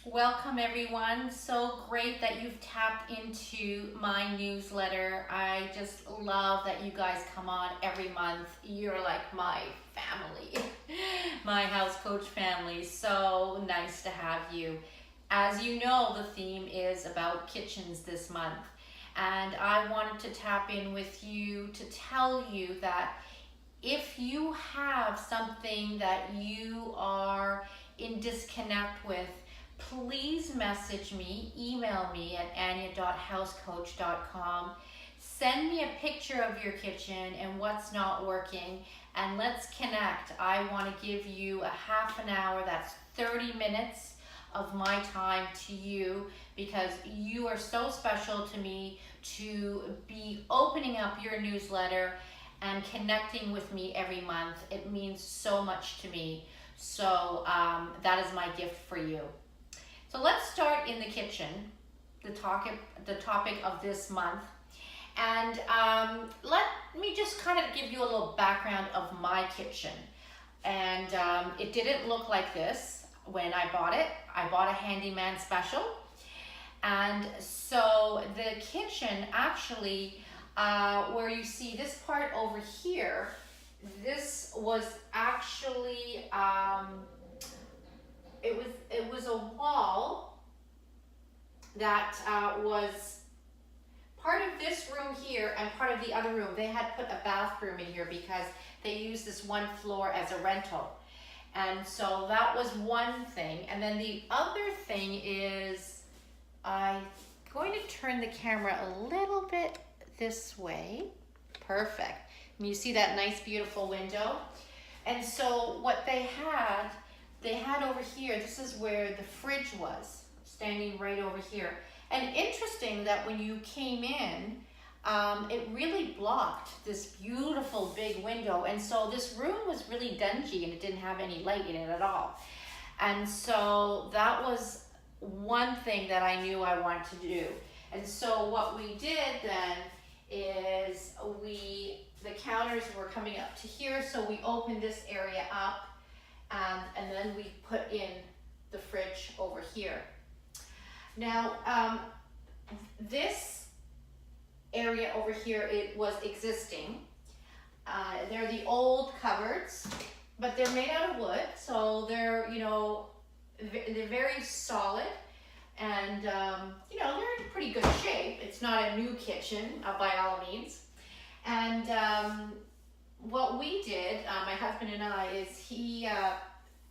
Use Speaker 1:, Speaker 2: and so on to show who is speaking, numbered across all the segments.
Speaker 1: Welcome everyone. So great that you've tapped into my newsletter. I just love that you guys come on every month. You're like my family, my house coach family. So nice to have you. As you know, the theme is about kitchens this month. And I wanted to tap in with you to tell you that if you have something that you are in disconnect with, please message me, email me at anya.housecoach.com. Send me a picture of your kitchen and what's not working, and let's connect. I want to give you a half an hour, that's 30 minutes of my time to you, because you are so special to me to be opening up your newsletter and connecting with me every month. It means so much to me. So that is my gift for you. So let's start in the kitchen, the topic of this month. And let me just kind of give you a little background of my kitchen. And it didn't look like this when I bought it. I bought a handyman special. And so the kitchen actually, where you see this part over here, this was actually, it was a wall that was part of this room here and part of the other room. They had put a bathroom in here because they used this one floor as a rental. And so that was one thing. And then the other thing is, I'm going to turn the camera a little bit this way. Perfect. And you see that nice, beautiful window? And so what they had over here, this is where the fridge was, standing right over here. And interesting that when you came in, it really blocked this beautiful big window. And so this room was really dingy and it didn't have any light in it at all. And so that was one thing that I knew I wanted to do. And so what we did then is the counters were coming up to here, so we opened this area up, and then we put in the fridge over here. Now, this area over here, it was existing. They're the old cupboards, but they're made out of wood, so they're, they're very solid, and they're in pretty good shape. It's not a new kitchen by all means. And what we did, my husband and I, is he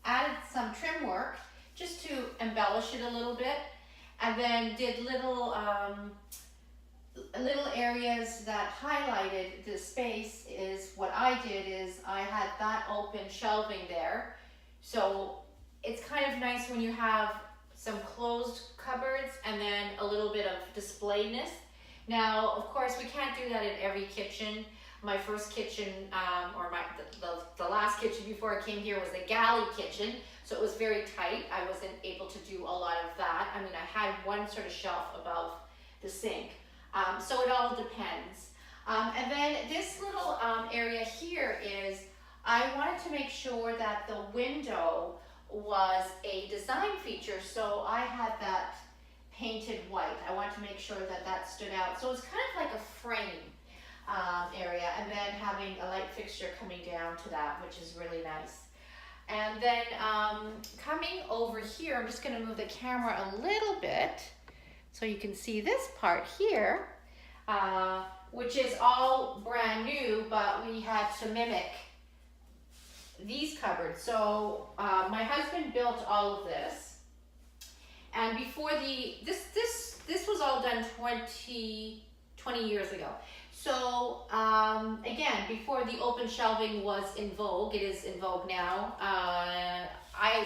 Speaker 1: added some trim work just to embellish it a little bit, and then did little areas that highlighted the space. Is what I did is I had that open shelving there, so it's kind of nice when you have some closed cupboards and then a little bit of displayness. Now, of course, we can't do that in every kitchen. My first kitchen, or the last kitchen before I came here, was a galley kitchen, so it was very tight. I wasn't able to do a lot of that. I mean, I had one sort of shelf above the sink. So it all depends. And then this little area here is, I wanted to make sure that the window was a design feature, so I had that painted white. I wanted to make sure that that stood out. So it's kind of like a frame area, and then having a light fixture coming down to that, which is really nice. And then coming over here, I'm just going to move the camera a little bit so you can see this part here, which is all brand new, but we had to mimic these cupboards. So my husband built all of this, and before this was all done 20 years ago. So again, before the open shelving was in vogue, it is in vogue now. I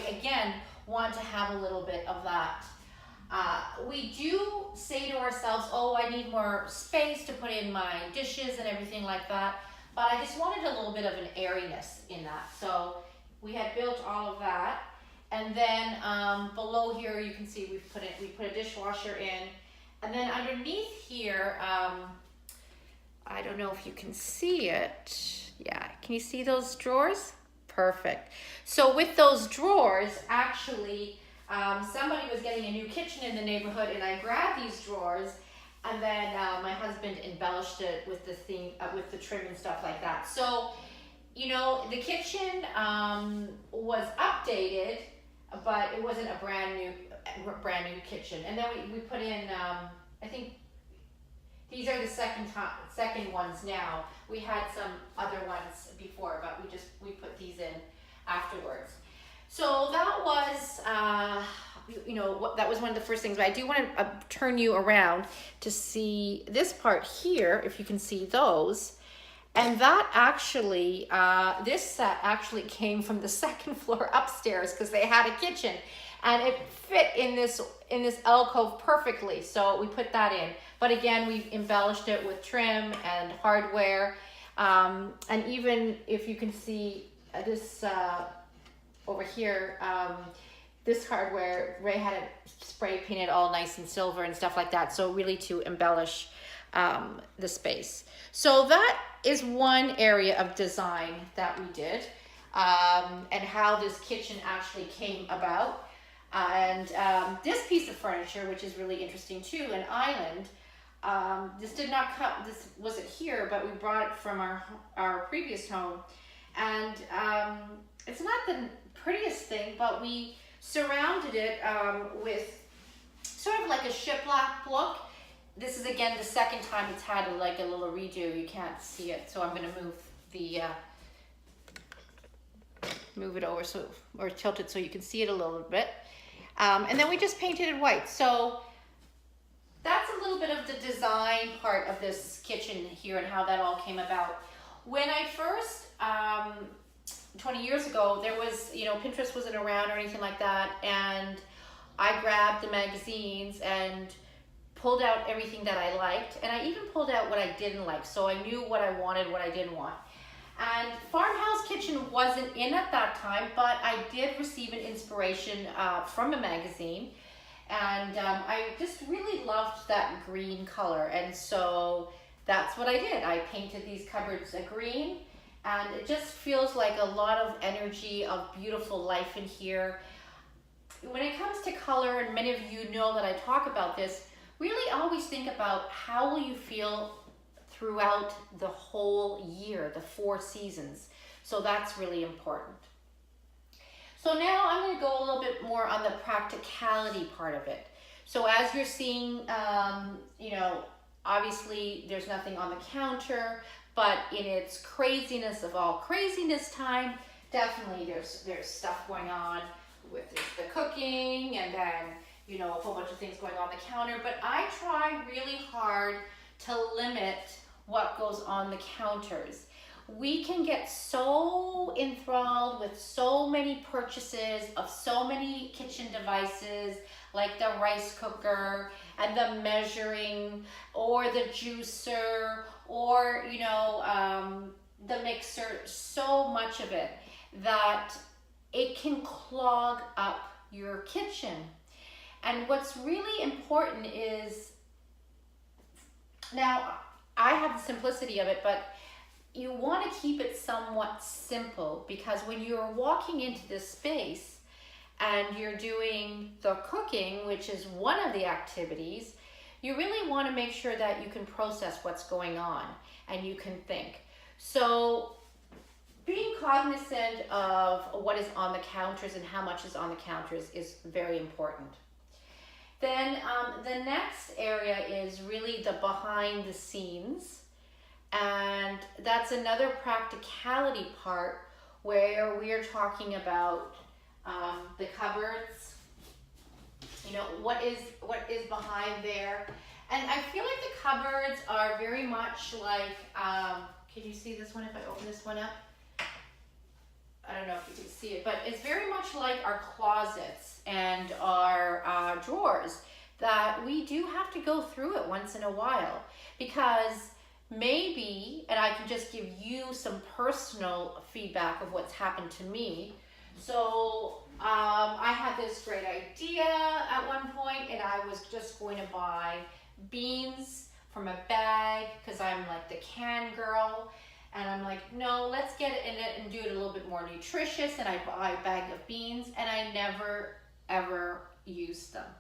Speaker 1: again want to have a little bit of that. We do say to ourselves, oh, I need more space to put in my dishes and everything like that. But I just wanted a little bit of an airiness in that. So we had built all of that. And then below here, you can see we put a dishwasher in. And then underneath here, I don't know if you can see it. Yeah, can you see those drawers? Perfect. So with those drawers, actually, somebody was getting a new kitchen in the neighborhood, and I grabbed these drawers, and then my husband embellished it with the theme, with the trim and stuff like that. So, you know, the kitchen was updated, but it wasn't a brand new kitchen. And then we put in, I think these are the second ones now. We had some other ones before, but we put these in afterwards. So that was, that was one of the first things. But I do want to turn you around to see this part here, if you can see those. And that actually, this set actually came from the second floor upstairs, because they had a kitchen, and it fit in this alcove perfectly. So we put that in. But again, we embellished it with trim and hardware. And even if you can see this over here, this hardware, Ray had it spray painted all nice and silver and stuff like that. So really to embellish the space. So that is one area of design that we did, and how this kitchen actually came about. And this piece of furniture, which is really interesting too, an island. This wasn't here, but we brought it from our previous home. And it's not the prettiest thing, but we surrounded it with sort of like a shiplap look. This is again the second time it's had a little redo. You can't see it, so I'm going to move it over or tilt it so you can see it a little bit. And then we just painted it white. So that's a little bit of the design part of this kitchen here and how that all came about. When I first, 20 years ago, there was, Pinterest wasn't around or anything like that. And I grabbed the magazines and pulled out everything that I liked. And I even pulled out what I didn't like. So I knew what I wanted, what I didn't want. And Farmhouse Kitchen wasn't in at that time, but I did receive an inspiration from a magazine. And I just really loved that green color. And so that's what I did. I painted these cupboards a green, and it just feels like a lot of energy of beautiful life in here. When it comes to color, and many of you know that I talk about this, really always think about how will you feel throughout the whole year, the 4 seasons. So that's really important. So now I'm going to go a little bit more on the practicality part of it. So as you're seeing, obviously there's nothing on the counter, but in its craziness of all craziness time, definitely there's stuff going on with the cooking, and then, a whole bunch of things going on the counter. But I try really hard to limit what goes on the counters. We can get so enthralled with so many purchases of so many kitchen devices, like the rice cooker and the measuring, or the juicer, or the mixer, so much of it that it can clog up your kitchen. And what's really important is, now I have the simplicity of it, but you want to keep it somewhat simple, because when you're walking into this space and you're doing the cooking, which is one of the activities, you really want to make sure that you can process what's going on and you can think. So being cognizant of what is on the counters and how much is on the counters is very important. Then the next area is really the behind the scenes. And that's another practicality part where we are talking about the cupboards, what is behind there. And I feel like the cupboards are very much like, can you see this one if I open this one up? I don't know if you can see it, but it's very much like our closets and our drawers, that we do have to go through it once in a while, because maybe, and I can just give you some personal feedback of what's happened to me. So I had this great idea at one point, and I was just going to buy beans from a bag, because I'm like the can girl. And I'm like, no, let's get it in it and do it a little bit more nutritious. And I buy a bag of beans, and I never ever used them.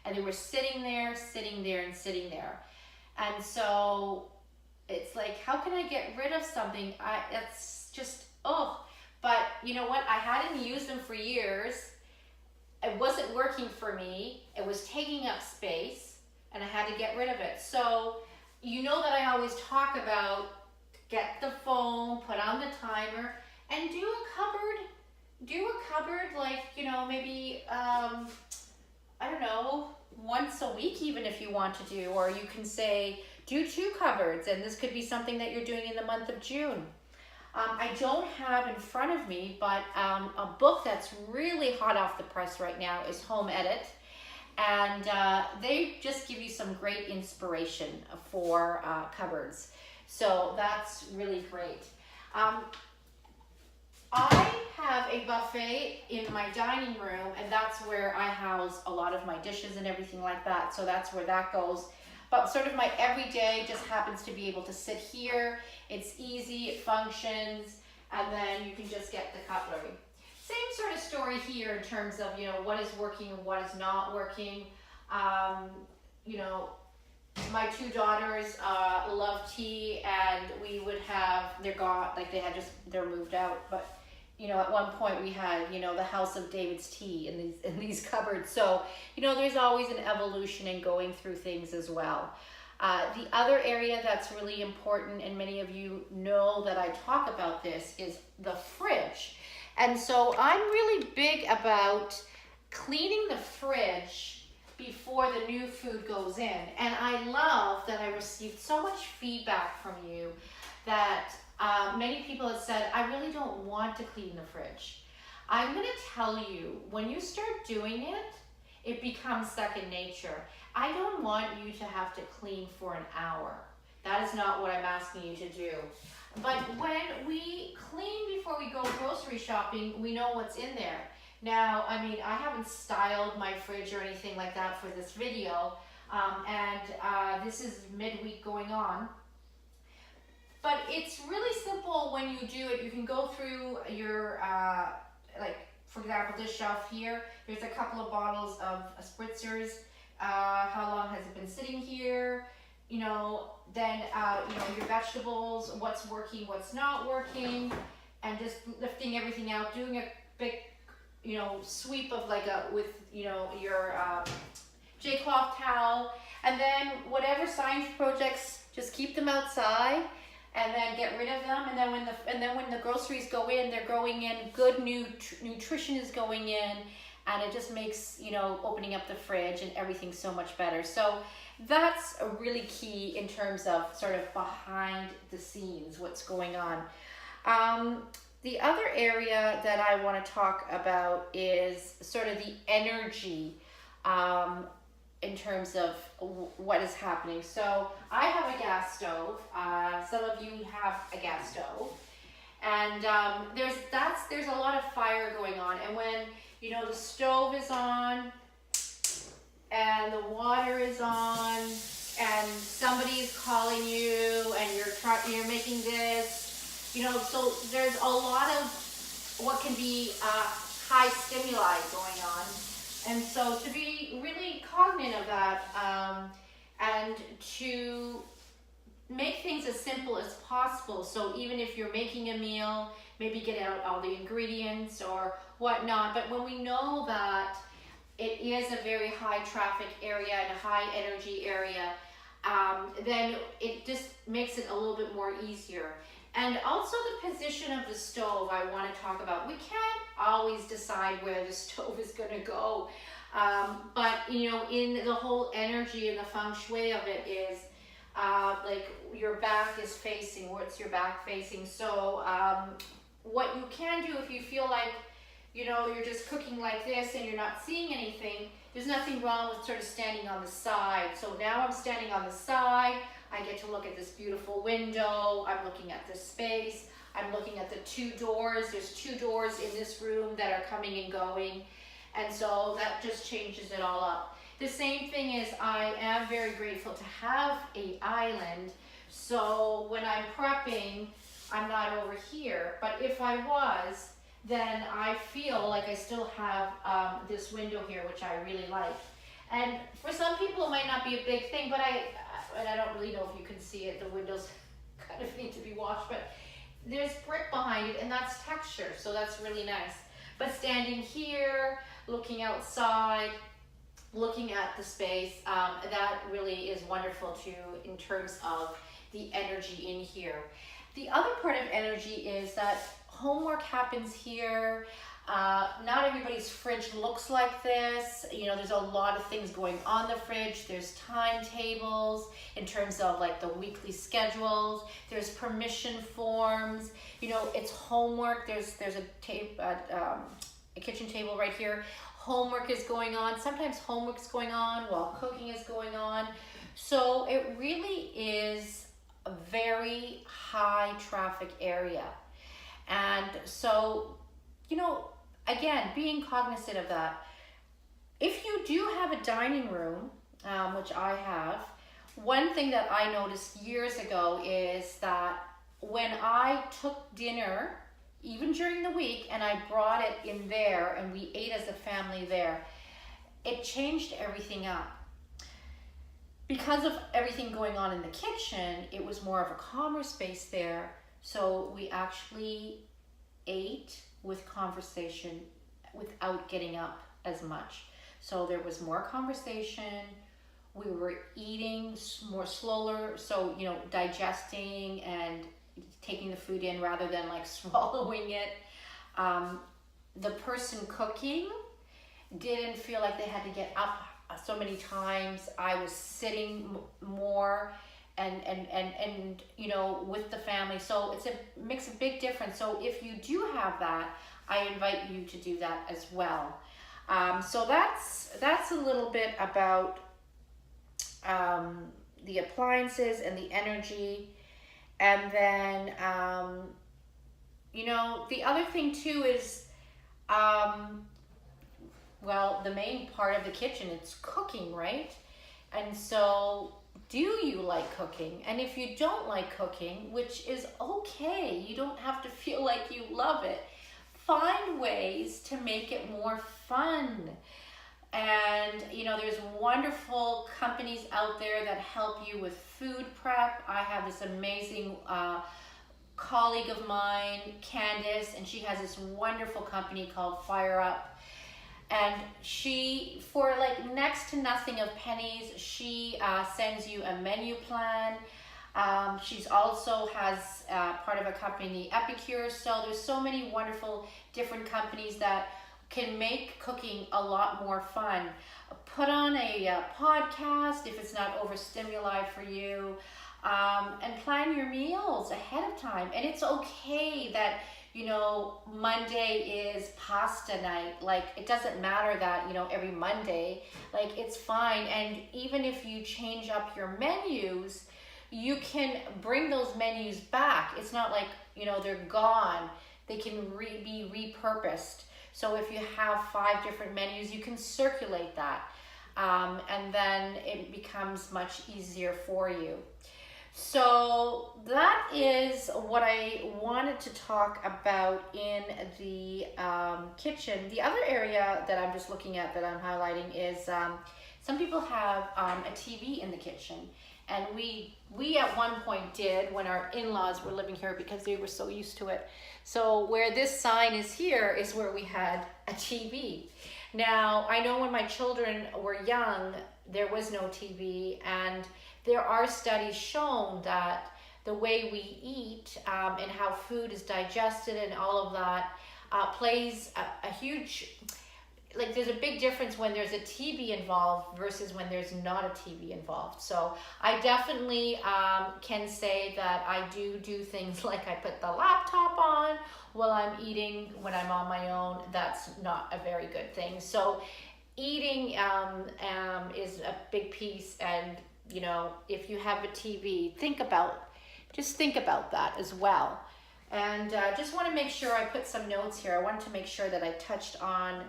Speaker 1: And they were sitting there, sitting there, and sitting there. And so it's like, how can I get rid of something? It's just, oh. But you know what? I hadn't used them for years. It wasn't working for me. It was taking up space, and I had to get rid of it. So you know that I always talk about get the phone, put on the timer, and do a cupboard. Do a cupboard like, you know, maybe, I don't know, once a week even if you want to do. Or you can say, do 2 cupboards, and this could be something that you're doing in the month of June. I don't have in front of me, but a book that's really hot off the press right now is Home Edit. And they just give you some great inspiration for cupboards. So that's really great. I have a buffet in my dining room, and that's where I house a lot of my dishes and everything like that. So that's where that goes. But sort of my everyday just happens to be able to sit here. It's easy, it functions, and then you can just get the cutlery. Same sort of story here in terms of, you know, what is working and what is not working. You know, my 2 daughters love tea, and we would have, they're moved out, but you know, at one point we had, you know, the House of David's tea in these cupboards. So, you know, there's always an evolution in going through things as well. The other area that's really important, and many of you know that I talk about this, is the fridge. And so I'm really big about cleaning the fridge before the new food goes in. And I love that I received so much feedback from you that many people have said, I really don't want to clean the fridge. I'm going to tell you, when you start doing it, it becomes second nature. I don't want you to have to clean for an hour. That is not what I'm asking you to do. But when we clean before we go grocery shopping, we know what's in there. Now, I mean, I haven't styled my fridge or anything like that for this video, and this is midweek going on. But it's really simple when you do it. You can go through your, like, for example, this shelf here, there's a couple of bottles of spritzers. How long has it been sitting here? You know, then, you know, your vegetables, what's working, what's not working, and just lifting everything out, doing a big, you know, sweep of with, you know, your J-cloth towel, and then whatever science projects, just keep them outside, and then get rid of them. And then when the groceries go in, they're going in, good nutrition is going in, and it just makes, you know, opening up the fridge and everything so much better. So that's a really key in terms of sort of behind the scenes, what's going on. The other area that I want to talk about is sort of the energy in terms of what is happening. So I have a gas stove. Some of you have a gas stove, and there's a lot of fire going on. And when, you know, the stove is on and the water is on and somebody is calling you and you're making this, you know, so there's a lot of what can be high stimuli going on. And so to be really cognizant of that, and to make things as simple as possible. So even if you're making a meal, maybe get out all the ingredients or whatnot. But when we know that it is a very high traffic area and a high energy area, then it just makes it a little bit more easier. And also the position of the stove I want to talk about. We can't always decide where the stove is going to go. But, you know, in the whole energy and the feng shui of it is, like your back is facing, what's your back facing? So what you can do if you feel like, you know, you're just cooking like this and you're not seeing anything, there's nothing wrong with sort of standing on the side. So now I'm standing on the side. I get to look at this beautiful window. I'm looking at this space. I'm looking at the 2 doors. There's 2 doors in this room that are coming and going. And so that just changes it all up. The same thing is I am very grateful to have an island. So when I'm prepping, I'm not over here. But if I was, then I feel like I still have this window here, which I really like. And for some people, it might not be a big thing, but and I don't really know if you can see it. The windows kind of need to be washed, but there's brick behind it, and that's texture, so that's really nice. But standing here, looking outside, looking at the space, that really is wonderful too in terms of the energy in here. The other part of energy is that homework happens here. Not everybody's fridge looks like this. You know, there's a lot of things going on the fridge. There's timetables in terms of like the weekly schedules. There's permission forms. You know, it's homework. There's a kitchen table right here. Homework is going on. Sometimes homework's going on while cooking is going on. So it really is a very high traffic area. And so, you know, again, being cognizant of that. If you do have a dining room, which I have, one thing that I noticed years ago is that when I took dinner, even during the week, and I brought it in there and we ate as a family there, it changed everything up. Because of everything going on in the kitchen, it was more of a calmer space there. So we actually ate with conversation without getting up as much. So there was more conversation. We were eating more slower, so, you know, digesting and taking the food in rather than like swallowing it. The person cooking didn't feel like they had to get up so many times. I was sitting more and you know, with the family. So makes a big difference. So if you do have that, I invite you to do that as well. So that's a little bit about the appliances and the energy. And then, you know, the other thing too is, well, the main part of the kitchen, it's cooking, right? And so, do you like cooking? And if you don't like cooking, which is okay, you don't have to feel like you love it, find ways to make it more fun. And, you know, there's wonderful companies out there that help you with food prep. I have this amazing colleague of mine, Candace, and she has this wonderful company called Fire Up. And she, for like next to nothing of pennies, she sends you a menu plan. She's also has part of a company, Epicure. So there's so many wonderful different companies that can make cooking a lot more fun. Put on a podcast if it's not overstimuli for you, and plan your meals ahead of time. And it's okay that, you know, Monday is pasta night. Like, it doesn't matter that, you know, every Monday, like, it's fine. And even if you change up your menus, you can bring those menus back. It's not like, you know, they're gone. They can be repurposed. So if you have 5 different menus, you can circulate that. And then it becomes much easier for you. So that is what I wanted to talk about in the kitchen. The other area that I'm just looking at that I'm highlighting is some people have a TV in the kitchen. And we at one point did when our in-laws were living here because they were so used to it. So where this sign is here is where we had a TV. Now, I know when my children were young, there was no TV, and there are studies shown that the way we eat and how food is digested and all of that plays a huge, like, there's a big difference when there's a TV involved versus when there's not a TV involved. So I definitely can say that I do things like I put the laptop on while I'm eating when I'm on my own. That's not a very good thing. So eating is a big piece, and, you know, if you have a TV, just think about that as well. And just want to make sure I put some notes here. I wanted to make sure that I touched on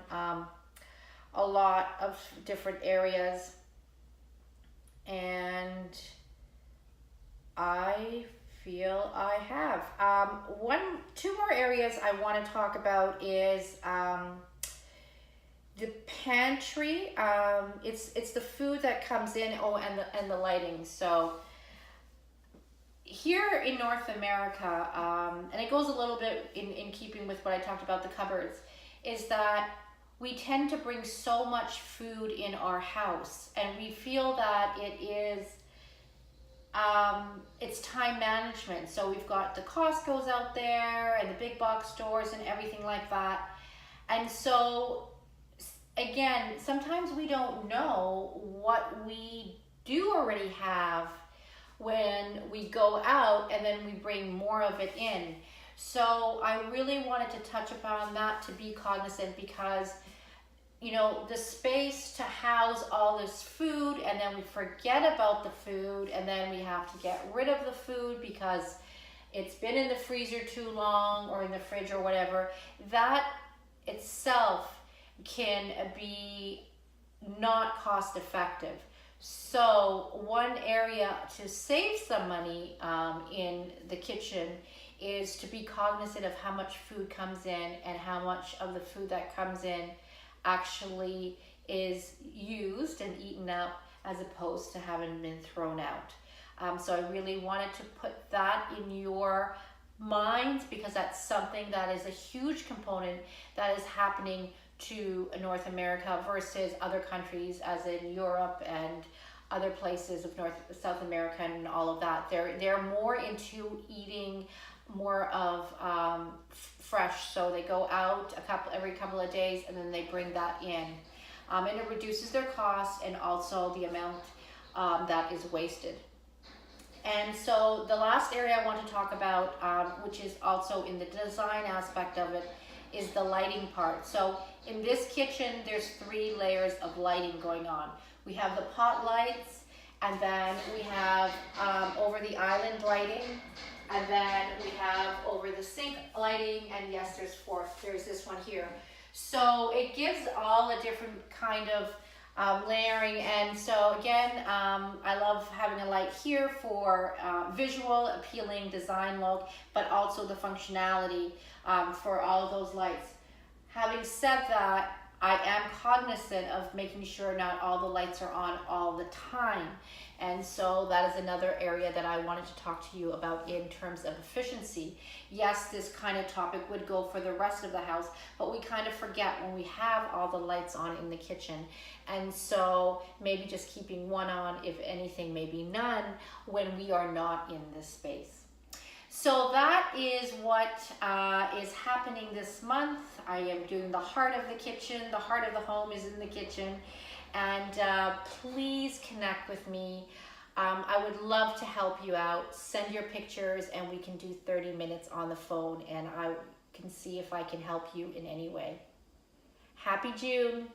Speaker 1: a lot of different areas. And I feel I have. Two more areas I want to talk about is the pantry. It's the food that comes in. Oh, and the lighting. So here in North America, and it goes a little bit in keeping with what I talked about the cupboards, is that we tend to bring so much food in our house, and we feel that it's time management. So we've got the Costco's out there and the big box stores and everything like that. And so again, sometimes we don't know what we do already have when we go out, and then we bring more of it in. So I really wanted to touch upon that, to be cognizant, because the space to house all this food, and then we forget about the food, and then we have to get rid of the food because it's been in the freezer too long or in the fridge or whatever. That itself can be not cost effective. So one area to save some money in the kitchen is to be cognizant of how much food comes in and how much of the food that comes in actually is used and eaten up, as opposed to having been thrown out. So I really wanted to put that in your minds, because that's something that is a huge component that is happening to North America versus other countries, as in Europe and other places of South America and all of that. They're more into eating more of fresh, so they go out every couple of days, and then they bring that in, and it reduces their cost and also the amount that is wasted. And so the last area I want to talk about, which is also in the design aspect of it, is the lighting part. So in this kitchen, there's 3 layers of lighting going on. We have the pot lights, and then we have over the island lighting, and then we have over the sink lighting, and yes, there's this one here. So it gives all a different kind of layering. And so again, I love having a light here for visual appealing design look, but also the functionality for all of those lights. Having said that, I am cognizant of making sure not all the lights are on all the time. And so that is another area that I wanted to talk to you about in terms of efficiency. Yes, this kind of topic would go for the rest of the house, but we kind of forget when we have all the lights on in the kitchen. And so maybe just keeping one on, if anything, maybe none, when we are not in this space. So that is what is happening this month. I am doing the heart of the kitchen. The heart of the home is in the kitchen. And please connect with me. I would love to help you out. Send your pictures, and we can do 30 minutes on the phone, and I can see if I can help you in any way. Happy June.